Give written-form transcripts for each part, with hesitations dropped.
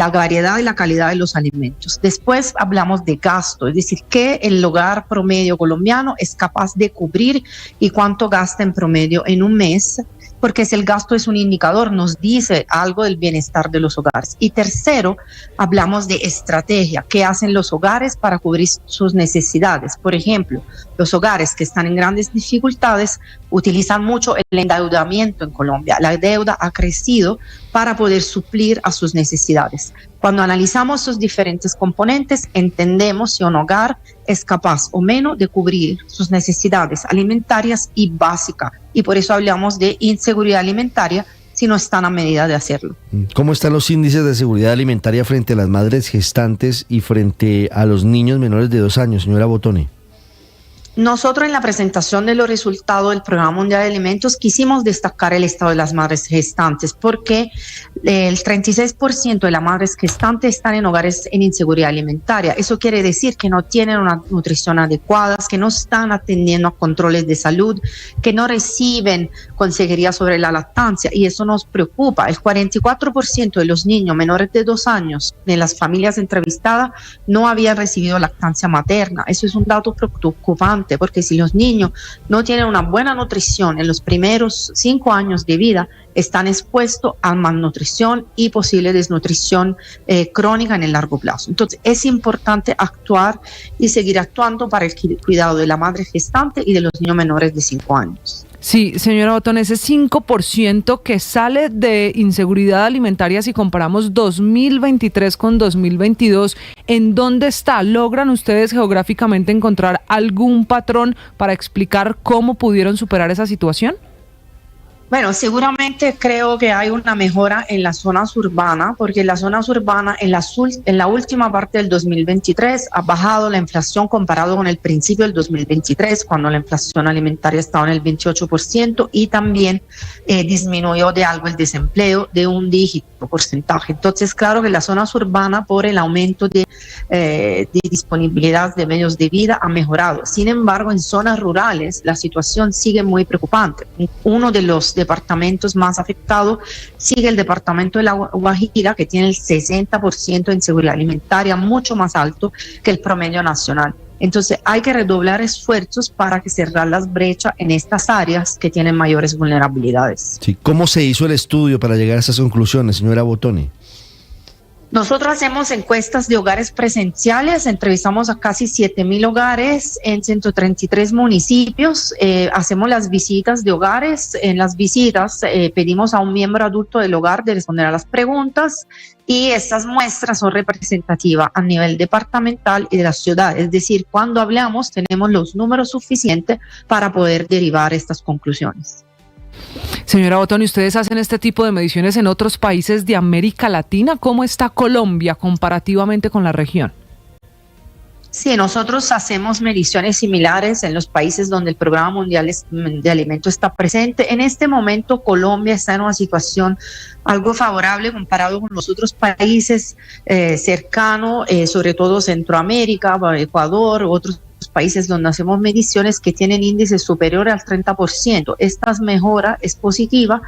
la variedad y la calidad de los alimentos. Después hablamos de gasto, es decir, qué el hogar promedio colombiano es capaz de cubrir y cuánto gasta en promedio en un mes, porque si el gasto es un indicador, nos dice algo del bienestar de los hogares. Y tercero, hablamos de estrategia, qué hacen los hogares para cubrir sus necesidades. Por ejemplo, los hogares que están en grandes dificultades utilizan mucho el endeudamiento en Colombia. La deuda ha crecido para poder suplir a sus necesidades. Cuando analizamos sus diferentes componentes, entendemos si un hogar es capaz o menos de cubrir sus necesidades alimentarias y básicas. Y por eso hablamos de inseguridad alimentaria si no están a medida de hacerlo. ¿Cómo están los índices de seguridad alimentaria frente a las madres gestantes y frente a los niños menores de 2 años, señora Bottone? Nosotros en la presentación de los resultados del Programa Mundial de Alimentos quisimos destacar el estado de las madres gestantes porque el 36% de las madres gestantes están en hogares en inseguridad alimentaria. Eso quiere decir que no tienen una nutrición adecuada, que no están atendiendo a controles de salud, que no reciben consejería sobre la lactancia y eso nos preocupa. El 44% de los niños menores de 2 años de las familias entrevistadas no habían recibido lactancia materna. Eso es un dato preocupante, porque si los niños no tienen una buena nutrición en los primeros 5 años de vida, están expuestos a malnutrición y posible desnutrición crónica en el largo plazo. Entonces es importante actuar y seguir actuando para el cuidado de la madre gestante y de los niños menores de 5 años. Sí, señora Bottone, ese 5% que sale de inseguridad alimentaria, si comparamos 2023 con 2022, ¿en dónde está? ¿Logran ustedes geográficamente encontrar algún patrón para explicar cómo pudieron superar esa situación? Bueno, seguramente creo que hay una mejora en las zonas urbanas, porque en las zonas urbanas, en la última parte del 2023, ha bajado la inflación comparado con el principio del 2023, cuando la inflación alimentaria estaba en el 28%, y también disminuyó de algo el desempleo de un dígito porcentaje. Entonces, claro que en las zonas urbanas, por el aumento de disponibilidad de medios de vida, ha mejorado. Sin embargo, en zonas rurales, la situación sigue muy preocupante. Uno de los departamentos más afectados sigue el departamento de La Guajira, que tiene el 60% de inseguridad alimentaria, mucho más alto que el promedio nacional. Entonces hay que redoblar esfuerzos para que cerrar las brechas en estas áreas que tienen mayores vulnerabilidades. Sí, ¿cómo se hizo el estudio para llegar a esas conclusiones, señora Bottone? Nosotros hacemos encuestas de hogares presenciales, entrevistamos a casi 7,000 hogares en 133 municipios, hacemos las visitas de hogares. En las visitas pedimos a un miembro adulto del hogar de responder a las preguntas y estas muestras son representativas a nivel departamental y de la ciudad. Es decir, cuando hablamos tenemos los números suficientes para poder derivar estas conclusiones. Señora Bottone, ¿ustedes hacen este tipo de mediciones en otros países de América Latina? ¿Cómo está Colombia comparativamente con la región? Sí, nosotros hacemos mediciones similares en los países donde el Programa Mundial de Alimentos está presente. En este momento Colombia está en una situación algo favorable comparado con los otros países cercanos, sobre todo Centroamérica, Ecuador, otros países donde hacemos mediciones que tienen índices superiores al 30%. Esta mejora es positiva.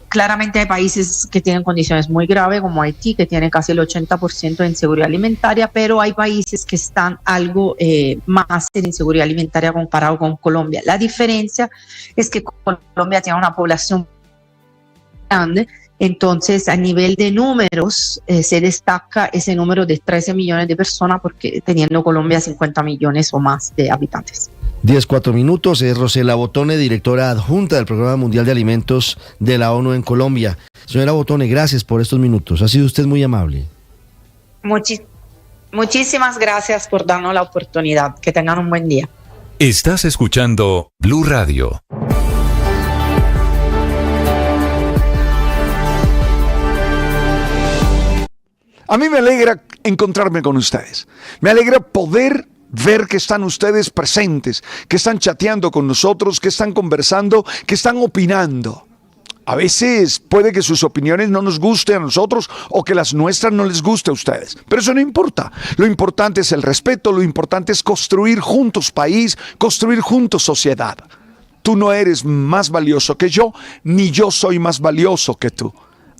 Claramente hay países que tienen condiciones muy graves, como Haití, que tiene casi el 80% de inseguridad alimentaria, pero hay países que están algo más en inseguridad alimentaria comparado con Colombia. La diferencia es que Colombia tiene una población grande. Entonces, a nivel de números, se destaca ese número de 13 millones de personas, porque teniendo Colombia 50 millones o más de habitantes. 10:04 minutos, es Rosela Bottone, directora adjunta del Programa Mundial de Alimentos de la ONU en Colombia. Señora Bottone, gracias por estos minutos, ha sido usted muy amable. Muchísimas gracias por darnos la oportunidad, que tengan un buen día. Estás escuchando Blue Radio. A mí me alegra encontrarme con ustedes. Me alegra poder ver que están ustedes presentes, que están chateando con nosotros, que están conversando, que están opinando. A veces puede que sus opiniones no nos gusten a nosotros o que las nuestras no les guste a ustedes. Pero eso no importa. Lo importante es el respeto, lo importante es construir juntos país, construir juntos sociedad. Tú no eres más valioso que yo, ni yo soy más valioso que tú.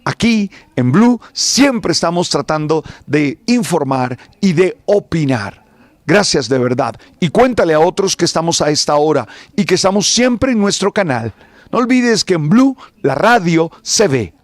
Aquí en Blue siempre estamos tratando de informar y de opinar. Gracias de verdad. Y cuéntale a otros que estamos a esta hora y que estamos siempre en nuestro canal. No olvides que en Blue la radio se ve.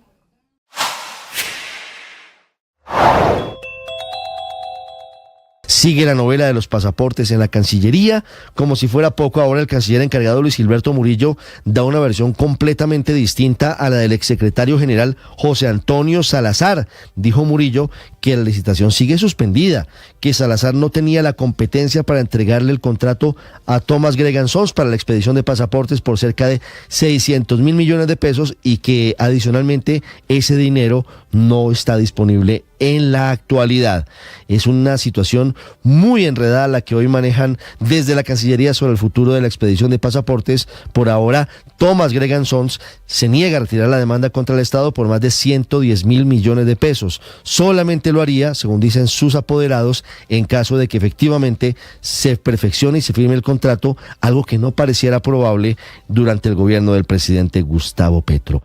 Sigue la novela de los pasaportes en la Cancillería. Como si fuera poco, ahora el canciller encargado Luis Gilberto Murillo da una versión completamente distinta a la del exsecretario general José Antonio Salazar. Dijo Murillo que la licitación sigue suspendida, que Salazar no tenía la competencia para entregarle el contrato a Thomas Gregan Sons para la expedición de pasaportes por cerca de 600 mil millones de pesos y que adicionalmente ese dinero no está disponible en la actualidad. Es una situación muy enredada la que hoy manejan desde la Cancillería sobre el futuro de la expedición de pasaportes. Por ahora, Thomas Gregan Sons se niega a retirar la demanda contra el Estado por más de 110 mil millones de pesos. Solamente lo haría, según dicen sus apoderados, en caso de que efectivamente se perfeccione y se firme el contrato, algo que no pareciera probable durante el gobierno del presidente Gustavo Petro.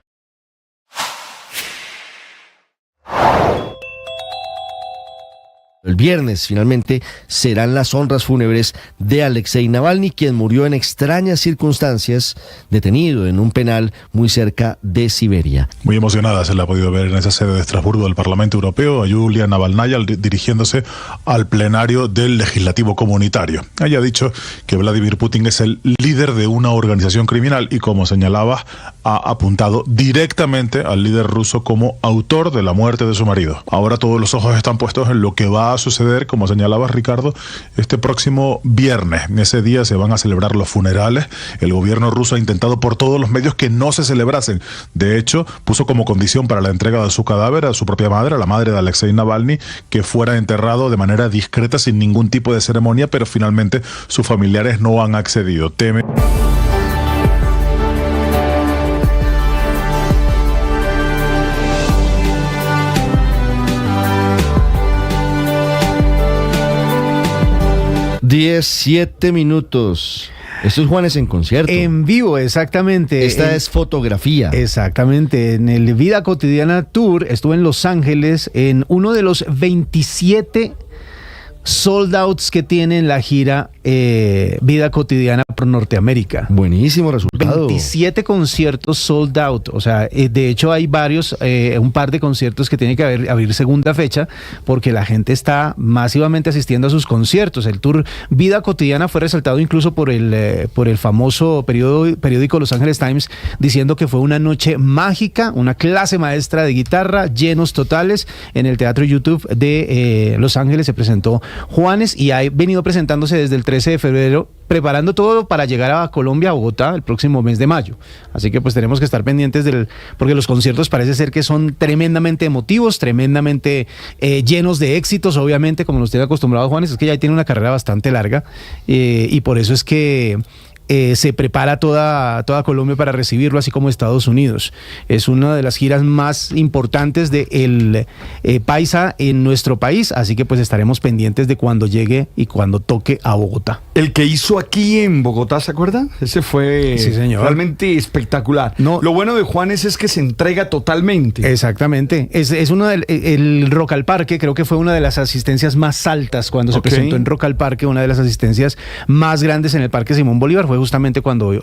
El viernes, finalmente, serán las honras fúnebres de Alexei Navalny, quien murió en extrañas circunstancias, detenido en un penal muy cerca de Siberia. Muy emocionada se la ha podido ver en esa sede de Estrasburgo del Parlamento Europeo a Yulia Navalnaya dirigiéndose al plenario del Legislativo Comunitario. Ella ha dicho que Vladimir Putin es el líder de una organización criminal y, como señalaba, ha apuntado directamente al líder ruso como autor de la muerte de su marido. Ahora todos los ojos están puestos en lo que va a suceder, como señalaba Ricardo, este próximo viernes. En ese día se van a celebrar los funerales. El gobierno ruso ha intentado por todos los medios que no se celebrasen. De hecho, puso como condición para la entrega de su cadáver a su propia madre, a la madre de Alexei Navalny, que fuera enterrado de manera discreta, sin ningún tipo de ceremonia, pero finalmente sus familiares no han accedido. Teme. Siete minutos. Esto es Juanes en concierto. En vivo, exactamente. Esta es fotografía. Exactamente. En el Vida Cotidiana Tour estuve en Los Ángeles en uno de los 27 sold outs que tiene en la gira Vida Cotidiana por Norteamérica. Buenísimo resultado. 27 conciertos sold out. O sea, de hecho hay varios, un par de conciertos que tienen que abrir segunda fecha porque la gente está masivamente asistiendo a sus conciertos. El tour Vida Cotidiana fue resaltado incluso por el famoso periódico Los Angeles Times, diciendo que fue una noche mágica, una clase maestra de guitarra, llenos totales. En el Teatro YouTube de Los Ángeles se presentó Juanes y ha venido presentándose desde el 13 de febrero, preparando todo para llegar a Colombia, a Bogotá, el próximo mes de mayo. Así que pues tenemos que estar pendientes porque los conciertos parece ser que son tremendamente emotivos, tremendamente llenos de éxitos, obviamente, como nos tiene acostumbrado Juanes, es que ya tiene una carrera bastante larga y por eso es que se prepara toda Colombia para recibirlo, así como Estados Unidos. Es una de las giras más importantes del Paisa en nuestro país, así que pues estaremos pendientes de cuando llegue y cuando toque a Bogotá. El que hizo aquí en Bogotá, ¿se acuerda? Ese fue sí, señor, realmente espectacular. No, lo bueno de Juanes es que se entrega totalmente. Exactamente. Es uno el Rock al Parque, creo que fue una de las asistencias más altas cuando se presentó en Rock al Parque, una de las asistencias más grandes en el Parque Simón Bolívar. Fue justamente cuando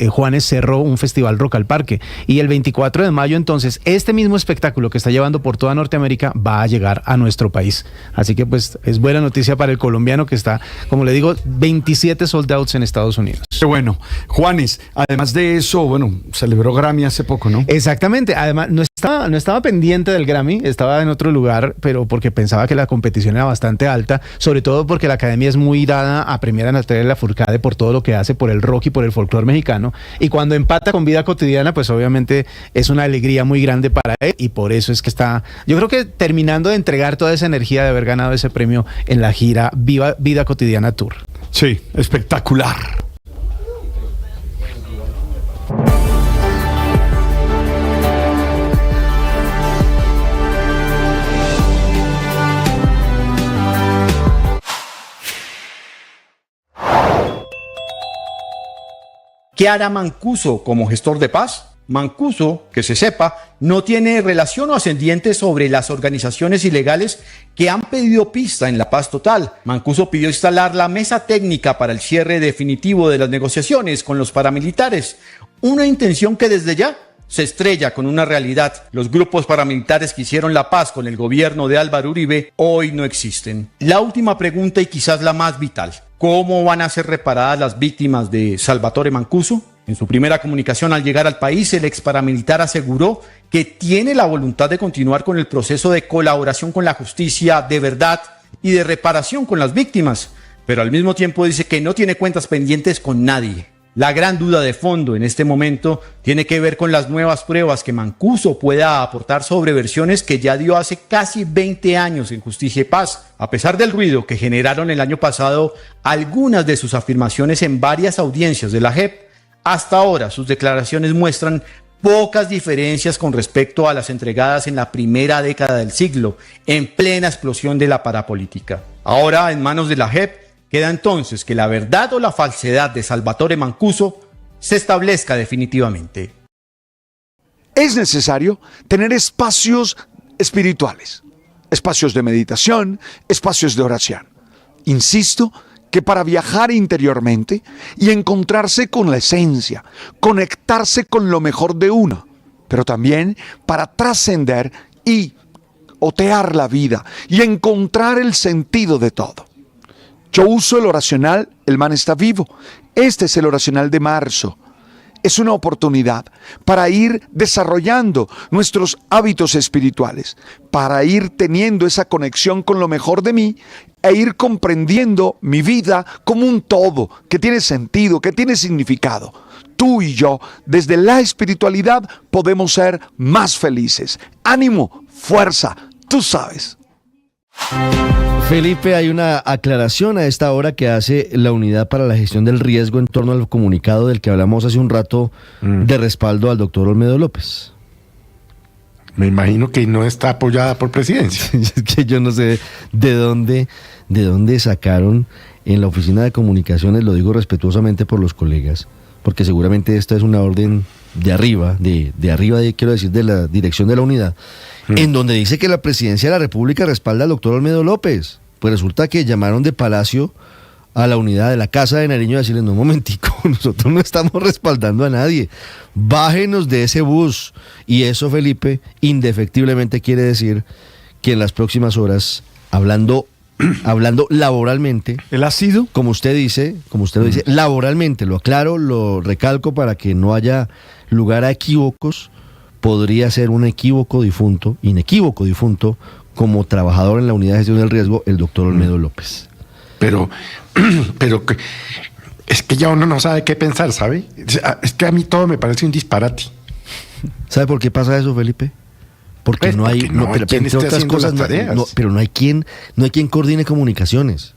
Juanes cerró un festival Rock al Parque. Y el 24 de mayo, entonces, este mismo espectáculo que está llevando por toda Norteamérica va a llegar a nuestro país. Así que, pues, es buena noticia para el colombiano que está, como le digo, 27 sold outs en Estados Unidos. Qué bueno. Juanes, además de eso, bueno, celebró Grammy hace poco, ¿no? Exactamente. Además, no estaba pendiente del Grammy, estaba en otro lugar, pero porque pensaba que la competición era bastante alta, sobre todo porque la academia es muy dada a premiar a Natalia Lafourcade por todo lo que hace por el rock y por el folclore mexicano, y cuando empata con Vida Cotidiana, pues obviamente es una alegría muy grande para él, y por eso es que está, yo creo que terminando de entregar toda esa energía de haber ganado ese premio en la gira Vida Cotidiana Tour. Sí, espectacular. ¿Qué hará Mancuso como gestor de paz? Mancuso, que se sepa, no tiene relación o ascendiente sobre las organizaciones ilegales que han pedido pista en La Paz Total. Mancuso pidió instalar la mesa técnica para el cierre definitivo de las negociaciones con los paramilitares, una intención que desde ya se estrella con una realidad. Los grupos paramilitares que hicieron la paz con el gobierno de Álvaro Uribe hoy no existen. La última pregunta y quizás la más vital: ¿cómo van a ser reparadas las víctimas de Salvatore Mancuso? En su primera comunicación al llegar al país, el ex paramilitar aseguró que tiene la voluntad de continuar con el proceso de colaboración con la justicia de verdad y de reparación con las víctimas, pero al mismo tiempo dice que no tiene cuentas pendientes con nadie. La gran duda de fondo en este momento tiene que ver con las nuevas pruebas que Mancuso pueda aportar sobre versiones que ya dio hace casi 20 años en Justicia y Paz. A pesar del ruido que generaron el año pasado algunas de sus afirmaciones en varias audiencias de la JEP, hasta ahora sus declaraciones muestran pocas diferencias con respecto a las entregadas en la primera década del siglo, en plena explosión de la parapolítica. Ahora, en manos de la JEP, queda entonces que la verdad o la falsedad de Salvatore Mancuso se establezca definitivamente. Es necesario tener espacios espirituales, espacios de meditación, espacios de oración. Insisto que para viajar interiormente y encontrarse con la esencia, conectarse con lo mejor de uno, pero también para trascender y otear la vida y encontrar el sentido de todo. Yo uso el oracional El Man Está Vivo. Este es el oracional de marzo. Es una oportunidad para ir desarrollando nuestros hábitos espirituales, para ir teniendo esa conexión con lo mejor de mí e ir comprendiendo mi vida como un todo, que tiene sentido, que tiene significado. Tú y yo, desde la espiritualidad, podemos ser más felices. Ánimo, fuerza, tú sabes. Felipe, hay una aclaración a esta hora que hace la Unidad para la Gestión del Riesgo en torno al comunicado del que hablamos hace un rato de respaldo al doctor Olmedo López. Me imagino que no está apoyada por Presidencia. Es que yo no sé de dónde sacaron en la Oficina de Comunicaciones, lo digo respetuosamente por los colegas, porque seguramente esta es una orden de arriba, quiero decir, de la dirección de la unidad, en donde dice que la Presidencia de la República respalda al doctor Olmedo López. Pues resulta que llamaron de Palacio a la unidad de la Casa de Nariño a decirles: no, un momentico, nosotros no estamos respaldando a nadie, bájenos de ese bus. Y eso, Felipe, indefectiblemente quiere decir que en las próximas horas, hablando laboralmente, ¿él ha sido? Como usted lo dice, laboralmente, lo aclaro, lo recalco para que no haya lugar a equívocos, podría ser un inequívoco difunto, como trabajador en la Unidad de Gestión del Riesgo, el doctor Olmedo López. Pero es que ya uno no sabe qué pensar, ¿sabe? Es que a mí todo me parece un disparate. ¿Sabe por qué pasa eso, Felipe? Porque pues no hay, quien esté haciendo las tareas. Pero no hay quien coordine comunicaciones.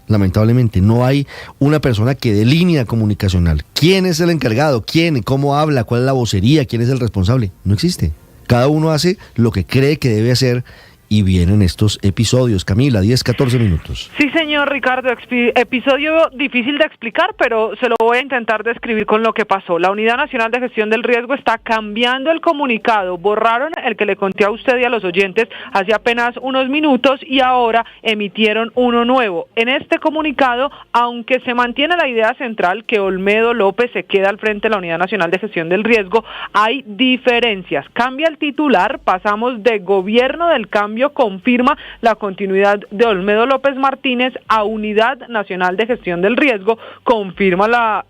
Lamentablemente, no hay una persona que dé línea comunicacional. ¿Quién es el encargado? ¿Quién? ¿Cómo habla? ¿Cuál es la vocería? ¿Quién es el responsable? No existe. Cada uno hace lo que cree que debe hacer. Y vienen estos episodios. Camila, 10-14 minutos. Sí, señor Ricardo, episodio difícil de explicar, pero se lo voy a intentar describir con lo que pasó. La Unidad Nacional de Gestión del Riesgo está cambiando el comunicado. Borraron el que le conté a usted y a los oyentes hace apenas unos minutos y ahora emitieron uno nuevo. En este comunicado, aunque se mantiene la idea central que Olmedo López se queda al frente de la Unidad Nacional de Gestión del Riesgo, hay diferencias. Cambia el titular, pasamos de Gobierno del Cambio confirma la continuidad de Olmedo López Martínez a Unidad Nacional de Gestión del Riesgo, confirma la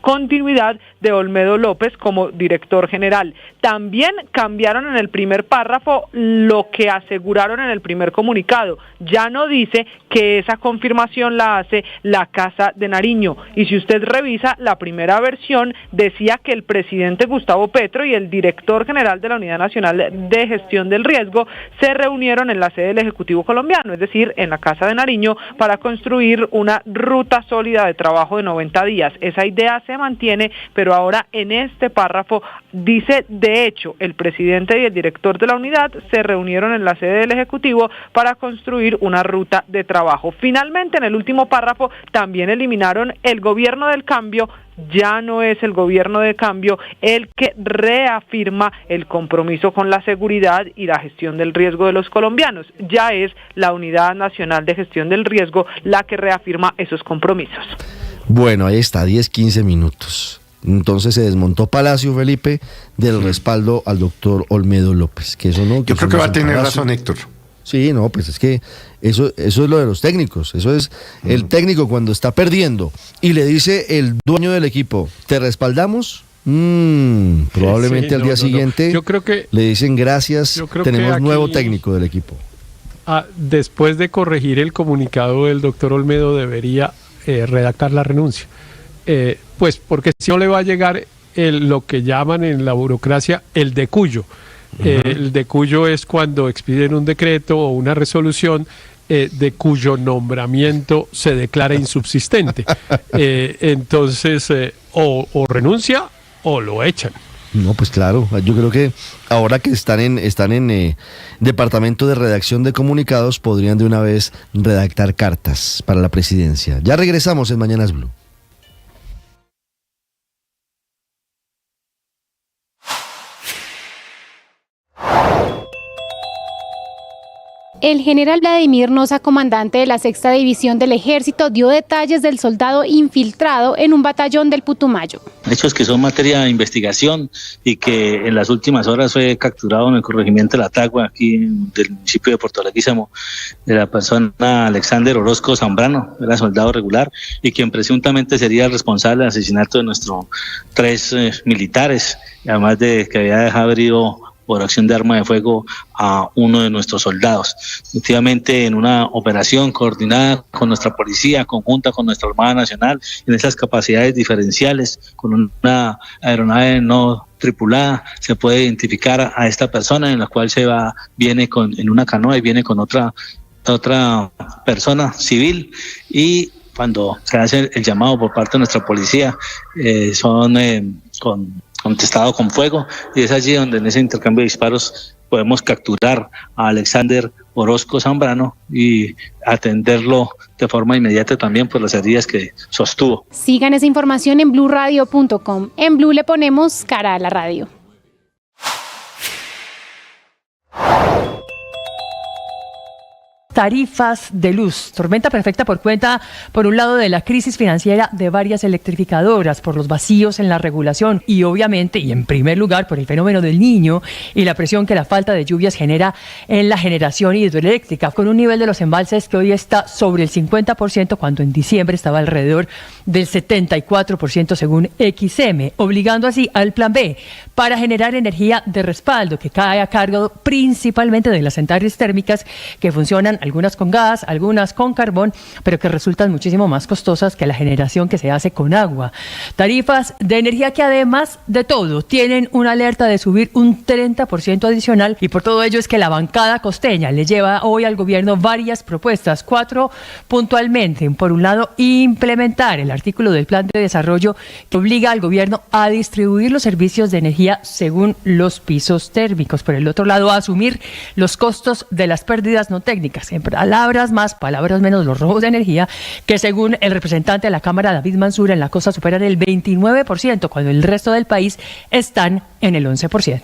continuidad de Olmedo López como director general. También cambiaron en el primer párrafo lo que aseguraron en el primer comunicado. Ya no dice que esa confirmación la hace la Casa de Nariño. Y si usted revisa la primera versión, decía que el presidente Gustavo Petro y el director general de la Unidad Nacional de Gestión del Riesgo se reunieron en la sede del Ejecutivo colombiano, es decir, en la Casa de Nariño, para construir una ruta sólida de trabajo de 90 días. Esa idea se mantiene, pero ahora en este párrafo dice: de hecho, el presidente y el director de la unidad se reunieron en la sede del Ejecutivo para construir una ruta de trabajo. Finalmente, en el último párrafo, también eliminaron el Gobierno del Cambio ya no es el gobierno de cambio el que reafirma el compromiso con la seguridad y la gestión del riesgo de los colombianos, ya es la Unidad Nacional de Gestión del Riesgo la que reafirma esos compromisos. Bueno, ahí está, 10-15 minutos. Entonces se desmontó Palacio, Felipe, del respaldo al doctor Olmedo López. Que eso no, Yo creo que va a tener razón, Héctor. Sí, no, pues es que eso es lo de los técnicos. Eso es el técnico cuando está perdiendo y le dice el dueño del equipo, ¿te respaldamos? Probablemente al día siguiente Yo creo que, le dicen gracias, tenemos nuevo técnico del equipo. Después de corregir el comunicado del doctor Olmedo debería redactar la renuncia. Pues porque si no le va a llegar lo que llaman en la burocracia el decuyo. El decuyo es cuando expiden un decreto o una resolución de cuyo nombramiento se declara insubsistente. Entonces, o renuncia o lo echan. No, pues claro, yo creo que ahora que están en departamento de redacción de comunicados, podrían de una vez redactar cartas para la presidencia. Ya regresamos en Mañanas Blue. El general Vladimir Noza, comandante de la 6ª División del Ejército, dio detalles del soldado infiltrado en un batallón del Putumayo. Hechos que son materia de investigación y que en las últimas horas fue capturado en el corregimiento de La Tagua, aquí del municipio de Puerto Leguízamo, de la persona Alexander Orozco Zambrano, era soldado regular y quien presuntamente sería el responsable del asesinato de nuestros 3 militares, además de que había dejado herido por acción de arma de fuego a uno de nuestros soldados. Efectivamente, en una operación coordinada con nuestra policía, conjunta con nuestra Armada Nacional, en esas capacidades diferenciales, con una aeronave no tripulada, se puede identificar a esta persona en la cual viene en una canoa y viene con otra persona civil, y cuando se hace el llamado por parte de nuestra policía, son contestado con fuego, y es allí donde en ese intercambio de disparos podemos capturar a Alexander Orozco Zambrano y atenderlo de forma inmediata también por las heridas que sostuvo. Sigan esa información en bluradio.com. En Blue le ponemos cara a la radio. Tarifas de luz, tormenta perfecta por cuenta, por un lado, de la crisis financiera de varias electrificadoras, por los vacíos en la regulación y obviamente, y en primer lugar, por el fenómeno del Niño y la presión que la falta de lluvias genera en la generación hidroeléctrica, con un nivel de los embalses que hoy está sobre el 50%, cuando en diciembre estaba alrededor del 74% según XM, obligando así al plan B para generar energía de respaldo que cae a cargo principalmente de las centrales térmicas que funcionan, algunas con gas, algunas con carbón, pero que resultan muchísimo más costosas que la generación que se hace con agua. Tarifas de energía que además de todo tienen una alerta de subir un 30% adicional, y por todo ello es que la bancada costeña le lleva hoy al gobierno varias propuestas, 4 puntualmente. Por un lado, implementar el artículo del plan de desarrollo que obliga al gobierno a distribuir los servicios de energía según los pisos térmicos. Por el otro lado, a asumir los costos de las pérdidas no técnicas. En palabras más, palabras menos, los robos de energía, que según el representante de la Cámara, David Mansura, en la costa superan el 29%, cuando el resto del país están en el 11%.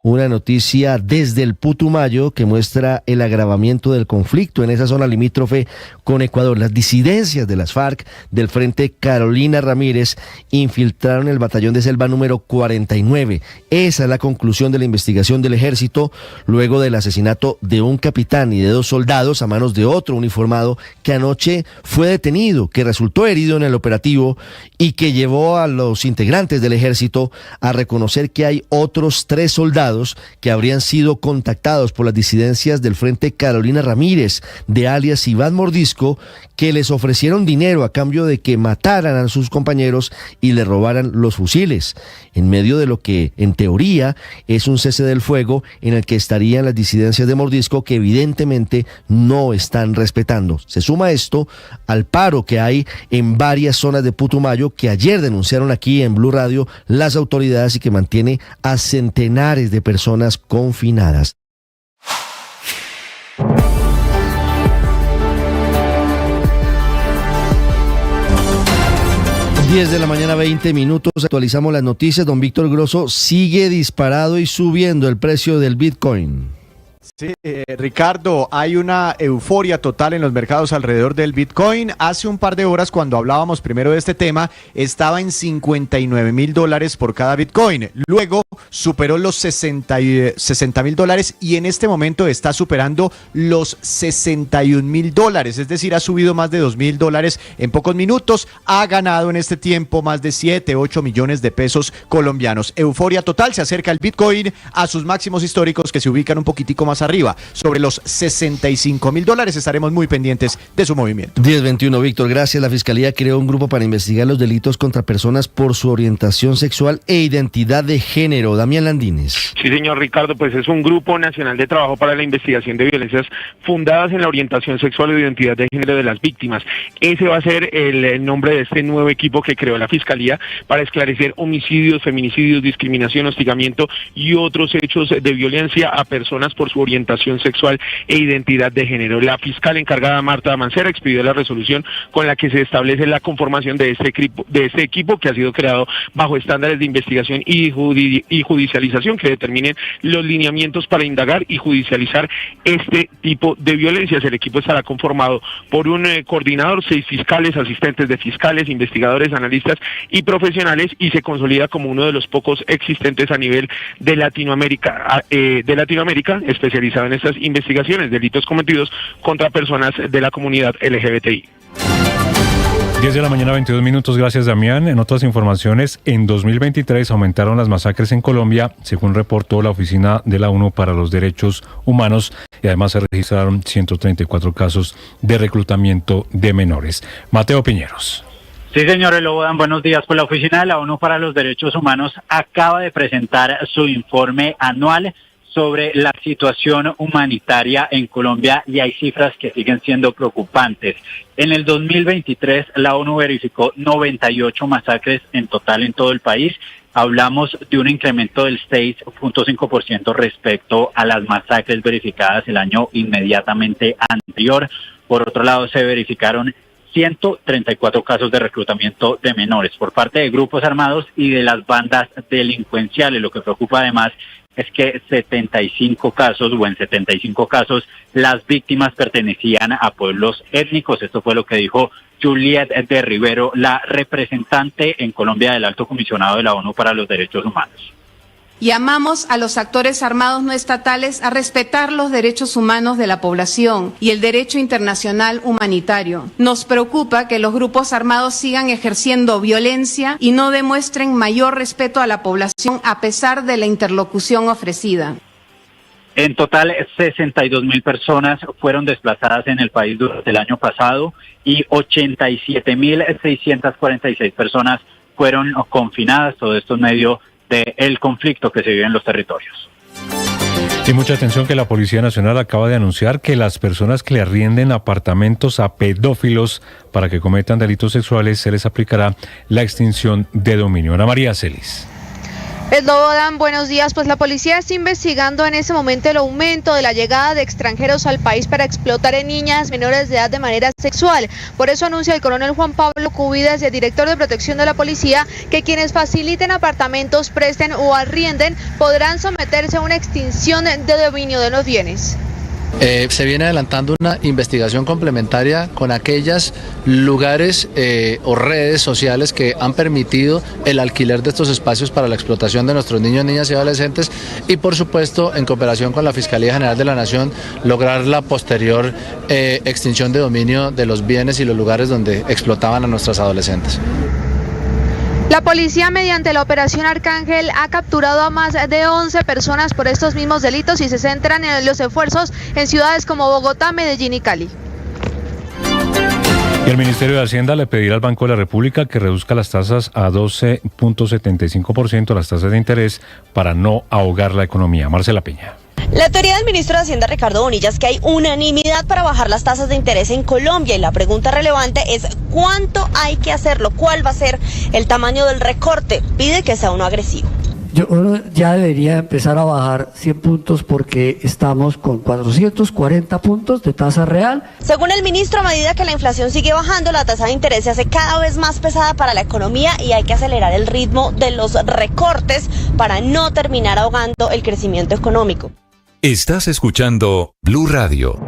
Una noticia desde el Putumayo que muestra el agravamiento del conflicto en esa zona limítrofe con Ecuador. Las disidencias de las FARC del Frente Carolina Ramírez infiltraron el batallón de selva número 49. Esa es la conclusión de la investigación del ejército luego del asesinato de un capitán y de 2 soldados a manos de otro uniformado que anoche fue detenido, que resultó herido en el operativo y que llevó a los integrantes del ejército a reconocer que hay otros 3 soldados que habrían sido contactados por las disidencias del Frente Carolina Ramírez, de alias Iván Mordisco, que les ofrecieron dinero a cambio de que mataran a sus compañeros y le robaran los fusiles, en medio de lo que en teoría es un cese del fuego en el que estarían las disidencias de Mordisco, que evidentemente no están respetando. Se suma esto al paro que hay en varias zonas de Putumayo, que ayer denunciaron aquí en Blue Radio las autoridades y que mantiene a centenares de personas confinadas. 10 de la mañana, 20 minutos. Actualizamos las noticias. Don Víctor Grosso, sigue disparado y subiendo el precio del Bitcoin. Sí, Ricardo, hay una euforia total en los mercados alrededor del Bitcoin. Hace un par de horas, cuando hablábamos primero de este tema, estaba en $59,000 por cada Bitcoin. Luego superó los $60,000 y en este momento está superando los $61,000. Es decir, ha subido más de $2,000 en pocos minutos. Ha ganado en este tiempo más de 7-8 millones de pesos colombianos. Euforia total, se acerca el Bitcoin a sus máximos históricos que se ubican un poquitico más arriba, sobre los $65,000. Estaremos muy pendientes de su movimiento. 10:21, Víctor, gracias. La Fiscalía creó un grupo para investigar los delitos contra personas por su orientación sexual e identidad de género. Damián Landines. Sí, señor Ricardo, pues es un grupo nacional de trabajo para la investigación de violencias fundadas en la orientación sexual o identidad de género de las víctimas. Ese va a ser el nombre de este nuevo equipo que creó la Fiscalía para esclarecer homicidios, feminicidios, discriminación, hostigamiento y otros hechos de violencia a personas por su orientación sexual e identidad de género. La fiscal encargada, Marta Mancera, expidió la resolución con la que se establece la conformación de este equipo que ha sido creado bajo estándares de investigación y judicialización que determinen los lineamientos para indagar y judicializar este tipo de violencias. El equipo estará conformado por un coordinador, 6 fiscales, asistentes de fiscales, investigadores, analistas y profesionales, y se consolida como uno de los pocos existentes a nivel de Latinoamérica, especializado en estas investigaciones, delitos cometidos contra personas de la comunidad LGBTI. 10 de la mañana, 22 minutos. Gracias, Damián. En otras informaciones, en 2023 aumentaron las masacres en Colombia, según reportó la Oficina de la ONU para los Derechos Humanos, y además se registraron 134 casos de reclutamiento de menores. Mateo Piñeros. Sí, señor Elobodan, buenos días. Pues la Oficina de la ONU para los Derechos Humanos acaba de presentar su informe anual sobre la situación humanitaria en Colombia, y hay cifras que siguen siendo preocupantes. En el 2023, la ONU verificó 98 masacres en total en todo el país. Hablamos de un incremento del 6.5% respecto a las masacres verificadas el año inmediatamente anterior. Por otro lado, se verificaron 134 casos de reclutamiento de menores por parte de grupos armados y de las bandas delincuenciales. Lo que preocupa además es que en 75 casos las víctimas pertenecían a pueblos étnicos. Esto fue lo que dijo Juliette de Rivero, la representante en Colombia del Alto Comisionado de la ONU para los Derechos Humanos. Llamamos a los actores armados no estatales a respetar los derechos humanos de la población y el derecho internacional humanitario. Nos preocupa que los grupos armados sigan ejerciendo violencia y no demuestren mayor respeto a la población a pesar de la interlocución ofrecida. En total, 62,000 personas fueron desplazadas en el país durante el año pasado y 87,646 personas fueron confinadas. Todo esto en medio del conflicto que se vive en los territorios. Y mucha atención, que la Policía Nacional acaba de anunciar que las personas que le arrienden apartamentos a pedófilos para que cometan delitos sexuales se les aplicará la extinción de dominio. Ana María Celis. Eslobodan, buenos días. Pues la policía está investigando en ese momento el aumento de la llegada de extranjeros al país para explotar en niñas menores de edad de manera sexual. Por eso anuncia el coronel Juan Pablo Cubidas, el director de protección de la policía, que quienes faciliten apartamentos, presten o arrienden podrán someterse a una extinción de dominio de los bienes. Se viene adelantando una investigación complementaria con aquellos lugares o redes sociales que han permitido el alquiler de estos espacios para la explotación de nuestros niños, niñas y adolescentes, y por supuesto en cooperación con la Fiscalía General de la Nación lograr la posterior extinción de dominio de los bienes y los lugares donde explotaban a nuestras adolescentes. La policía, mediante la operación Arcángel, ha capturado a más de 11 personas por estos mismos delitos y se centran en los esfuerzos en ciudades como Bogotá, Medellín y Cali. Y el Ministerio de Hacienda le pedirá al Banco de la República que reduzca las tasas a 12.75%, las tasas de interés, para no ahogar la economía. Marcela Peña. La teoría del ministro de Hacienda, Ricardo Bonilla, es que hay unanimidad para bajar las tasas de interés en Colombia, y la pregunta relevante es ¿cuánto hay que hacerlo? ¿Cuál va a ser el tamaño del recorte? Pide que sea uno agresivo. uno ya debería empezar a bajar 100 puntos porque estamos con 440 puntos de tasa real. Según el ministro, a medida que la inflación sigue bajando, la tasa de interés se hace cada vez más pesada para la economía y hay que acelerar el ritmo de los recortes para no terminar ahogando el crecimiento económico. Estás escuchando Blue Radio.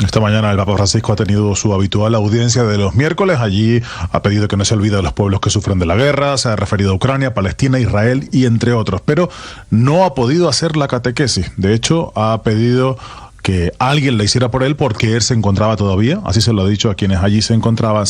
Esta mañana el Papa Francisco ha tenido su habitual audiencia de los miércoles. Allí ha pedido que no se olvide de los pueblos que sufren de la guerra, se ha referido a Ucrania, Palestina, Israel y entre otros, pero no ha podido hacer la catequesis. De hecho, ha pedido que alguien la hiciera por él porque él se encontraba todavía, así se lo ha dicho a quienes allí se encontraba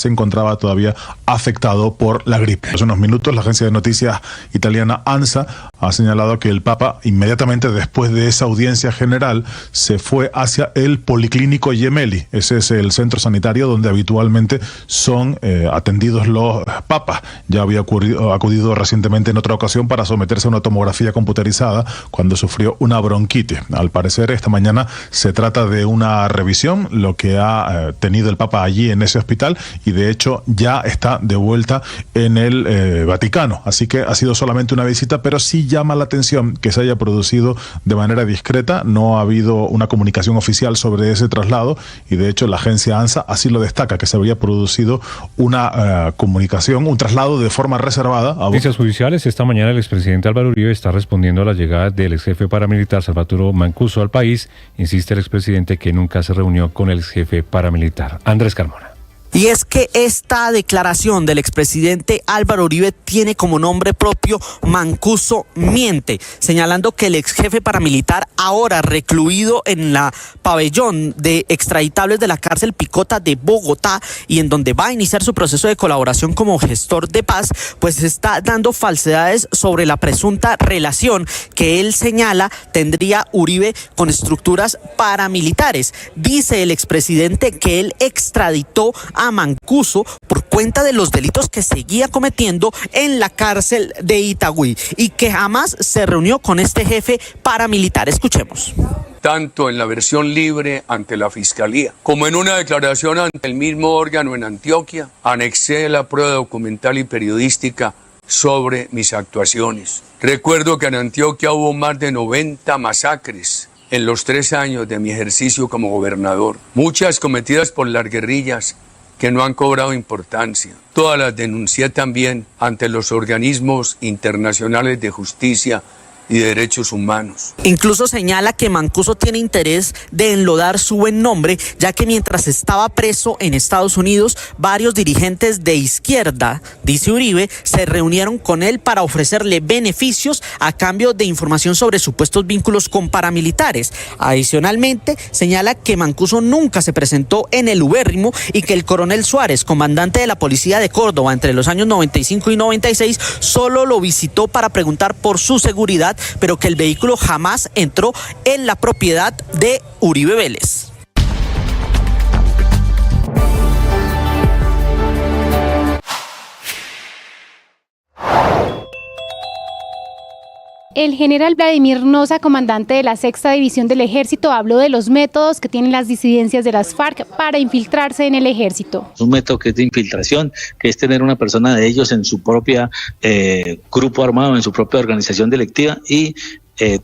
todavía afectado por la gripe. Hace unos minutos la agencia de noticias italiana ANSA ha señalado que el Papa inmediatamente después de esa audiencia general se fue hacia el Policlínico Gemelli. Ese es el centro sanitario donde habitualmente son atendidos los papas. Ya había acudido recientemente en otra ocasión para someterse a una tomografía computerizada cuando sufrió una bronquitis. Al parecer esta mañana se trata de una revisión, lo que ha tenido el Papa allí en ese hospital, y de hecho ya está de vuelta en el Vaticano. Así que ha sido solamente una visita, pero sí llama la atención que se haya producido de manera discreta. No ha habido una comunicación oficial sobre ese traslado y de hecho la agencia ANSA así lo destaca, que se habría producido una comunicación, un traslado de forma reservada. Noticias judiciales. Esta mañana el expresidente Álvaro Uribe está respondiendo a la llegada del exjefe paramilitar Salvatore Mancuso al país. Insiste el expresidente que nunca se reunió con el exjefe paramilitar. Andrés Carmona. Y es que esta declaración del expresidente Álvaro Uribe tiene como nombre propio Mancuso miente, señalando que el exjefe paramilitar, ahora recluido en la pabellón de extraditables de la cárcel Picota de Bogotá y en donde va a iniciar su proceso de colaboración como gestor de paz, pues está dando falsedades sobre la presunta relación que él señala tendría Uribe con estructuras paramilitares. Dice el expresidente que él extraditó a Mancuso por cuenta de los delitos que seguía cometiendo en la cárcel de Itagüí y que jamás se reunió con este jefe paramilitar. Escuchemos. Tanto en la versión libre ante la Fiscalía como en una declaración ante el mismo órgano en Antioquia, anexé la prueba documental y periodística sobre mis actuaciones. Recuerdo que en Antioquia hubo más de 90 masacres en los 3 años de mi ejercicio como gobernador, muchas cometidas por las guerrillas que no han cobrado importancia. Todas las denuncié también ante los organismos internacionales de justicia y derechos humanos. Incluso señala que Mancuso tiene interés de enlodar su buen nombre, ya que mientras estaba preso en Estados Unidos, varios dirigentes de izquierda, dice Uribe, se reunieron con él para ofrecerle beneficios a cambio de información sobre supuestos vínculos con paramilitares. Adicionalmente, señala que Mancuso nunca se presentó en el ubérrimo y que el coronel Suárez, comandante de la policía de Córdoba entre los años 95 y 96, solo lo visitó para preguntar por su seguridad, pero que el vehículo jamás entró en la propiedad de Uribe Vélez. El general Vladimir Noza, comandante de la 6ª División del Ejército, habló de los métodos que tienen las disidencias de las FARC para infiltrarse en el ejército. Un método que es de infiltración, que es tener una persona de ellos en su propia grupo armado, en su propia organización delictiva y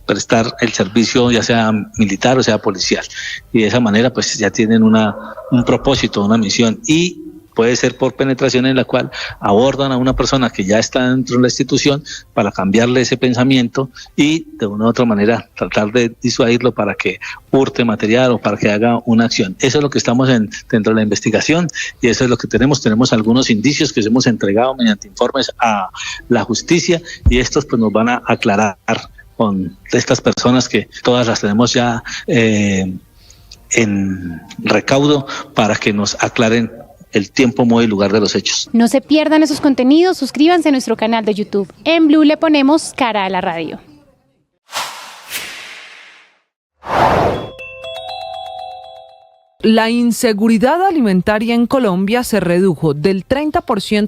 prestar el servicio ya sea militar o sea policial. Y de esa manera pues ya tienen un propósito, una misión, y puede ser por penetración en la cual abordan a una persona que ya está dentro de la institución para cambiarle ese pensamiento y de una u otra manera tratar de disuadirlo para que hurte material o para que haga una acción. Eso es lo que estamos dentro de la investigación y eso es lo que tenemos. Tenemos algunos indicios que hemos entregado mediante informes a la justicia y estos pues nos van a aclarar con estas personas que todas las tenemos ya en recaudo para que nos aclaren el tiempo, modo y lugar de los hechos. No se pierdan esos contenidos, suscríbanse a nuestro canal de YouTube. En Blue le ponemos cara a la radio. La inseguridad alimentaria en Colombia se redujo del 30%